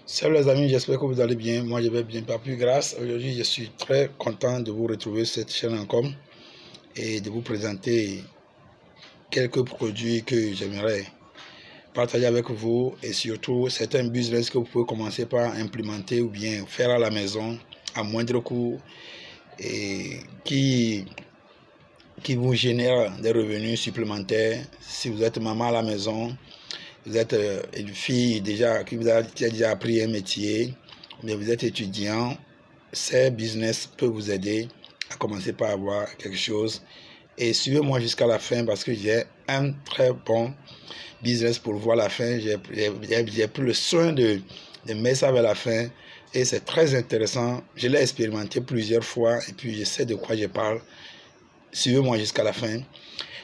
Salut les amis, j'espère que vous allez bien. Moi je vais bien, par plus grâce. Aujourd'hui je suis très content de vous retrouver sur cette chaîne encore et de vous présenter quelques produits que j'aimerais partager avec vous et surtout certains business que vous pouvez commencer par implémenter ou bien faire à la maison à moindre coût et qui vous génère des revenus supplémentaires. Si vous êtes maman à la maison, vous êtes une fille déjà qui a déjà appris un métier, mais vous êtes étudiant, ces business peuvent vous aider à commencer par avoir quelque chose. Et suivez-moi jusqu'à la fin parce que j'ai un très bon business pour voir la fin. J'ai pris le soin de mettre ça vers la fin et c'est très intéressant. Je l'ai expérimenté plusieurs fois et puis je sais de quoi je parle. Suivez-moi jusqu'à la fin.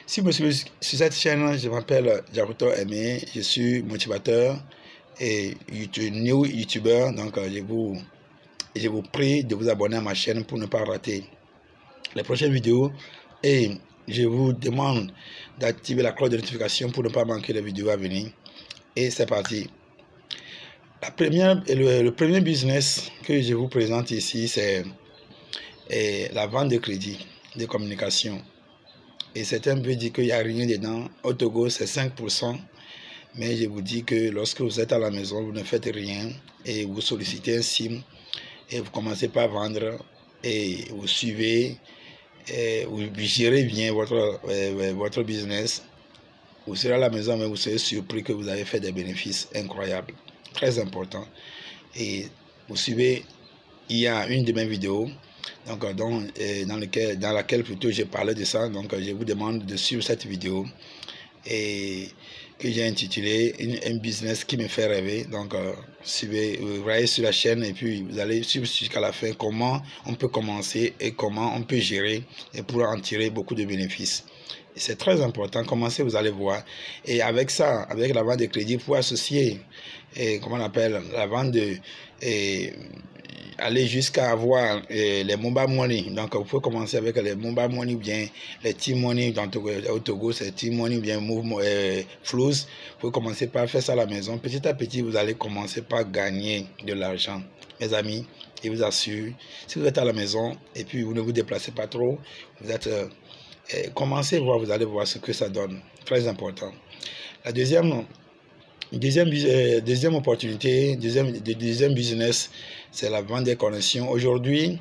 Si vous me suivez sur cette chaîne, je m'appelle Jaruto Aimé, je suis motivateur et new YouTuber, donc je vous prie de vous abonner à ma chaîne pour ne pas rater les prochaines vidéos et je vous demande d'activer la cloche de notification pour ne pas manquer les vidéos à venir. Et c'est parti. Le premier business que je vous présente ici, c'est la vente de crédit de communication. Et certains peuvent dire qu'il n'y a rien dedans. Au Togo, c'est 5%. Mais je vous dis que lorsque vous êtes à la maison, vous ne faites rien et vous sollicitez un SIM et vous commencez par vendre et vous suivez et vous gérez bien votre business. Vous serez à la maison, mais vous serez surpris que vous avez fait des bénéfices incroyables. Très important. Et vous suivez, il y a une de mes vidéos dans laquelle plutôt j'ai parlé de ça. Donc je vous demande de suivre cette vidéo et que j'ai intitulé un business qui me fait rêver. Donc suivez, vous voyez sur la chaîne et puis vous allez suivre jusqu'à la fin comment on peut commencer et comment on peut gérer et pour en tirer beaucoup de bénéfices. C'est très important. Commencez, vous allez voir. Et avec ça, avec la vente de crédit, vous pouvez associer, comment on appelle, la vente de aller jusqu'à avoir les mobile money. Donc vous pouvez commencer avec les mobile money ou bien les T-Money. Au Togo c'est T-Money ou bien Flows. Vous pouvez commencer par faire ça à la maison. Petit à petit vous allez commencer par gagner de l'argent, mes amis. Et vous assure, si vous êtes à la maison et puis vous ne vous déplacez pas trop, vous êtes commencez voir, vous allez voir ce que ça donne. Très important. La deuxième opportunité, deuxième business, c'est la vente des connexions. Aujourd'hui,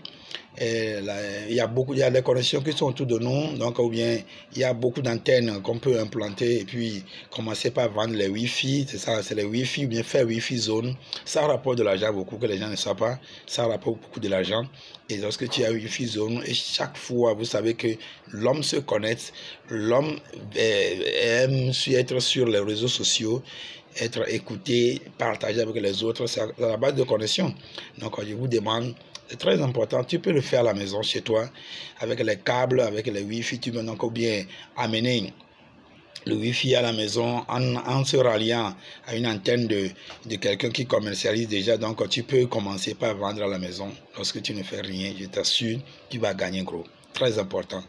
il y a des connexions qui sont autour de nous, donc ou bien il y a beaucoup d'antennes qu'on peut implanter et puis commencer par vendre les Wi-Fi, c'est ça, c'est les Wi-Fi ou bien faire Wi-Fi zone. Ça rapporte de l'argent beaucoup que les gens ne savent pas, ça rapporte beaucoup de l'argent. Et lorsque tu as Wi-Fi zone, et chaque fois, vous savez que l'homme se connecte, l'homme aime être sur les réseaux sociaux, être écouté, partagé avec les autres, c'est à la base de connexion. Donc je vous demande, c'est très important, tu peux le faire à la maison chez toi, avec les câbles, avec les Wi-Fi, tu peux donc bien amener le Wi-Fi à la maison en se ralliant à une antenne de quelqu'un qui commercialise déjà. Donc tu peux commencer par vendre à la maison. Lorsque tu ne fais rien, je t'assure, tu vas gagner gros. Très important.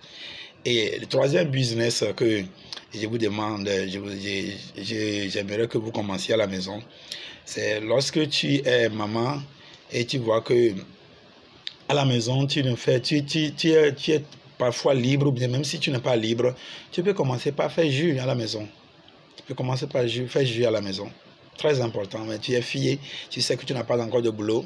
Et le troisième business que je vous demande, j'aimerais que vous commenciez à la maison, c'est lorsque tu es maman et tu vois que à la maison, tu es parfois libre, ou bien même si tu n'es pas libre, tu peux commencer par faire jus à la maison. Tu peux commencer par faire jus à la maison. Très important. Mais tu es fille, tu sais que tu n'as pas encore de boulot.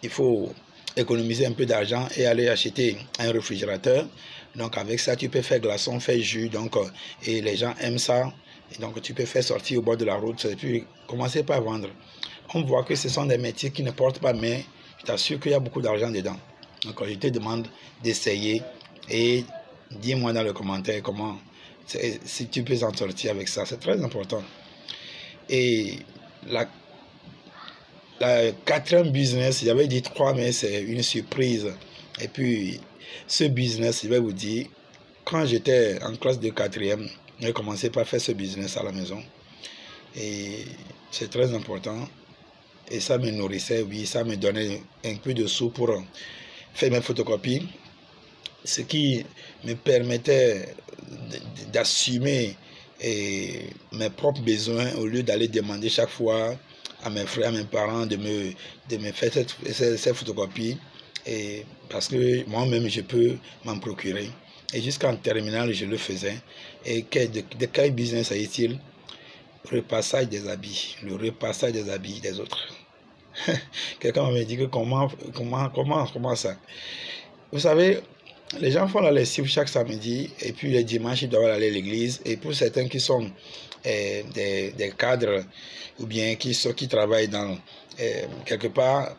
Il faut économiser un peu d'argent et aller acheter un réfrigérateur. Donc avec ça, tu peux faire glaçon, faire jus. Donc, et les gens aiment ça. Et donc tu peux faire sortir au bord de la route et puis commencer par vendre. On voit que ce sont des métiers qui ne portent pas, mais je t'assure qu'il y a beaucoup d'argent dedans. Donc je te demande d'essayer et dis-moi dans le commentaire comment, si tu peux en sortir avec ça, c'est très important. Et la quatrième business, j'avais dit 3, mais c'est une surprise. Et puis ce business, je vais vous dire, quand j'étais en classe de 4e, j'ai commencé par faire ce business à la maison. Et c'est très important. Et ça me nourrissait, oui, ça me donnait un peu de sous pour faire mes photocopies, ce qui me permettait d'assumer mes propres besoins au lieu d'aller demander chaque fois à mes frères, à mes parents de me faire cette photocopie, et parce que moi-même je peux m'en procurer. Et jusqu'en terminale, je le faisais. Et de quel business s'agit-il? Repassage des habits, le repassage des habits des autres. Quelqu'un m'avait dit que comment ça? Vous savez, les gens font la lessive chaque samedi et puis les dimanches ils doivent aller à l'église. Et pour certains qui sont des cadres ou bien qui travaillent dans quelque part,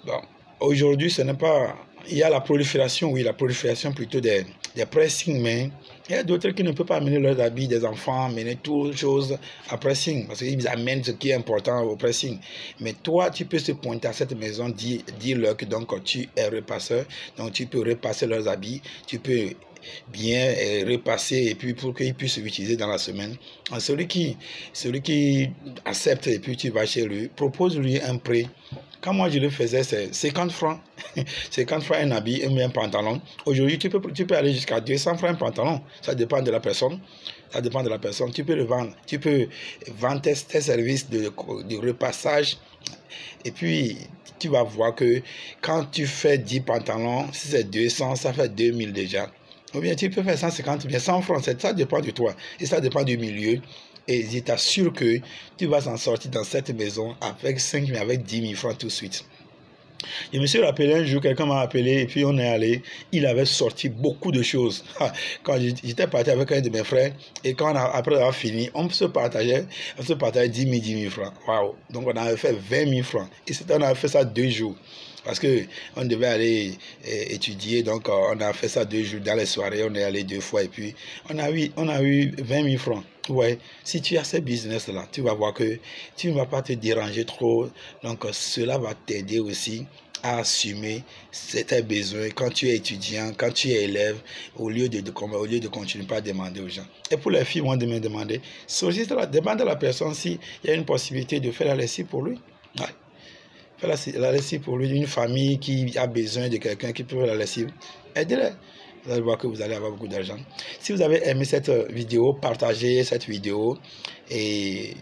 bon, aujourd'hui ce n'est pas, il y a la prolifération, oui, la prolifération plutôt des pressing, mais il y a d'autres qui ne peuvent pas amener leurs habits des enfants, amener toutes choses à pressing, parce qu'ils amènent ce qui est important au pressing. Mais toi, tu peux se pointer à cette maison, dire-leur que donc tu es repasseur, donc tu peux repasser leurs habits, tu peux bien repasser et puis pour qu'ils puissent l'utiliser dans la semaine. Celui qui accepte et puis tu vas chez lui, propose-lui un prix. Quand moi je le faisais, c'est 50 francs. 50 francs un habit et un pantalon. Aujourd'hui, tu peux aller jusqu'à 200 francs un pantalon. Ça dépend de la personne. Ça dépend de la personne. Tu peux le vendre. Tu peux vendre tes services de repassage. Et puis, tu vas voir que quand tu fais 10 pantalons, si c'est 200, ça fait 2000 déjà. Ou bien tu peux faire 150 ou bien 100 francs. Ça dépend de toi. Et ça dépend du milieu. Et je t'assure que tu vas s'en sortir dans cette maison avec 5 000, avec 10 000 francs tout de suite. Je me suis rappelé un jour, quelqu'un m'a appelé et puis on est allé. Il avait sorti beaucoup de choses. Quand j'étais parti avec un de mes frères et après avoir fini, on se partageait 10 000 francs. Waouh! Donc on avait fait 20 000 francs. Et on avait fait ça 2 jours. Parce qu'on devait aller étudier, donc on a fait ça 2 jours dans les soirées, on est allé 2 fois et puis on a eu 20 000 francs. Ouais, si tu as ce business-là, tu vas voir que tu ne vas pas te déranger trop, donc cela va t'aider aussi à assumer tes besoins quand tu es étudiant, quand tu es élève, au lieu de continuer pas à demander aux gens. Et pour les filles, moi de me demander, demande à la personne s'il y a une possibilité de faire la lessive pour lui. Ouais. La lessive pour lui, une famille qui a besoin de quelqu'un qui peut faire la lessive, aidez-les. Vous allez voir que vous allez avoir beaucoup d'argent. Si vous avez aimé cette vidéo, partagez cette vidéo et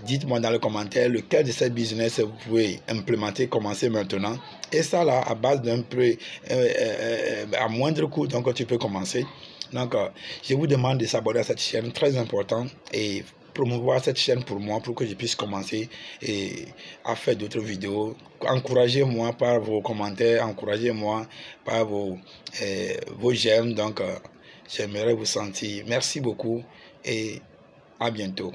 dites-moi dans les commentaires lequel de ces business vous pouvez implémenter, commencer maintenant. Et ça là, à base d'un peu, à moindre coût, donc tu peux commencer. Donc, je vous demande de s'abonner à cette chaîne, très important, et promouvoir cette chaîne pour moi, pour que je puisse commencer à faire d'autres vidéos. Encouragez-moi par vos commentaires, encouragez-moi par vos j'aime. Donc, j'aimerais vous sentir. Merci beaucoup et à bientôt.